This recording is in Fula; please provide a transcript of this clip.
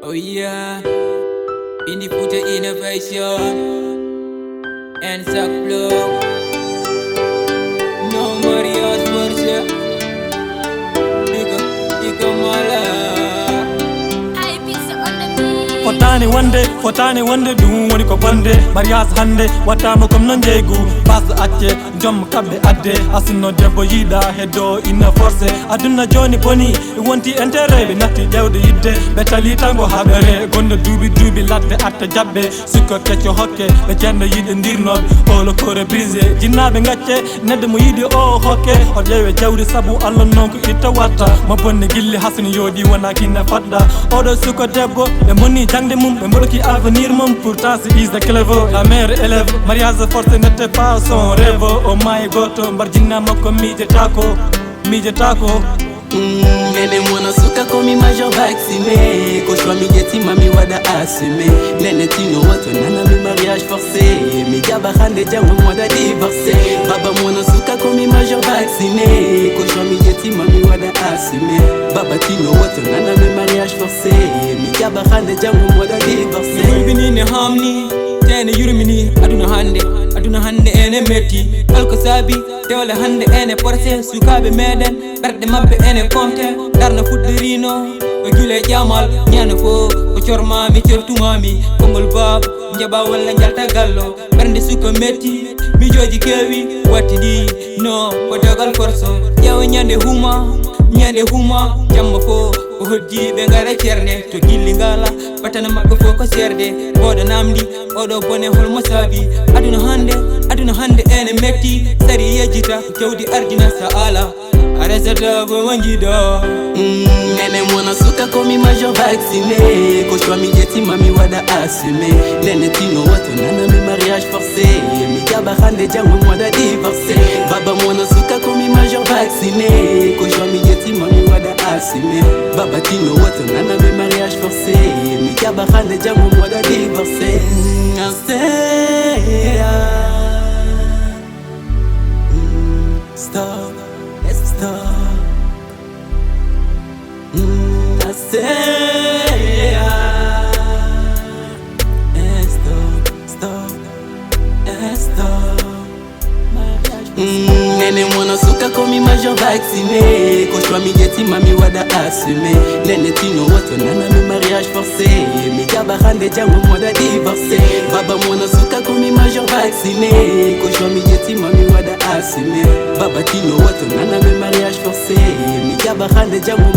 Oh yeah, Piindi Fouta innovation and sac flow. No mariage for ya. Ika mala. Fotani wonde dum woni ko bonde mariage hande wattama comme non jeygu bas acce jom kabbe adde asinno debbo yida heddo inna forcé aduna joni boni wonti intérêt be natti dewde yidde be tali tango habere gondo duubi ladde atta jabbe sikko kecco hokke be cende yide ndirnobe o lo kore brisé jinnabe ngacce nedde mo yidi o hokke o jeewe jawdi sabu Allah non ko itta watta mo bonne gilli hasini yodi wona kinna fadda odo sikko debbo be moni jangde mum be mbolki avenir mum pourtant c'est is the clever la mère élève mariage forcé n'était pas son rêve oh my god mbarjinna makko mijetako Nene mwana suka komi major vacciné Koshwa mijeti mami wada assumé Nene tino wato nana mi mariage forcé Mija bahande jango mwada divorcé Baba mwana suka komi major vacciné Koshwa mijeti mami wada assumé Baba tino wato nana mi mariage forcé Mija bahande jango mwada divorcé Binini hamni tene yurmini aduna hande ene metti kalko sabi tewle hande ene porse sukabe meden berde mabbe ene komte darna fuddirino o gile jamal nyana fo o cormami certumami kongol bab njaba walla jalta gallo berde suko metti mijoji kewi wattidi no ko dogal forso yaw nyande huma jamma fo o hoddi be ngara cerne to gilli ngala batana mabbe fo ko serde bodo namdi odo bone holmo sabi aduna hande ene metti sari yejita ko jawdi ardina saala aresata bo wangida Nene mwana suka komi major vacciné Koshwa mijeti mami wada assumé Nene tino wato nana mi mariage forcé Mija bahande jango mwada divorcé Baba mwana suka komi major vacciné Koshwa mijeti mami wada assumé Baba tino wato nana mi mariage forcé Mija bahande jango mwada divorcé Stop, let's stop Nene mwana suka komi major vacciné Koshwa mijeti mami wada assumé Nene tino wato nana mi mariage forcé Mija bahande jango mwada divorcé Baba mwana suka komi major vacciné Koshwa mijeti mami wada assumé Baba tino wato nana mi mariage forcé Mija bahande jango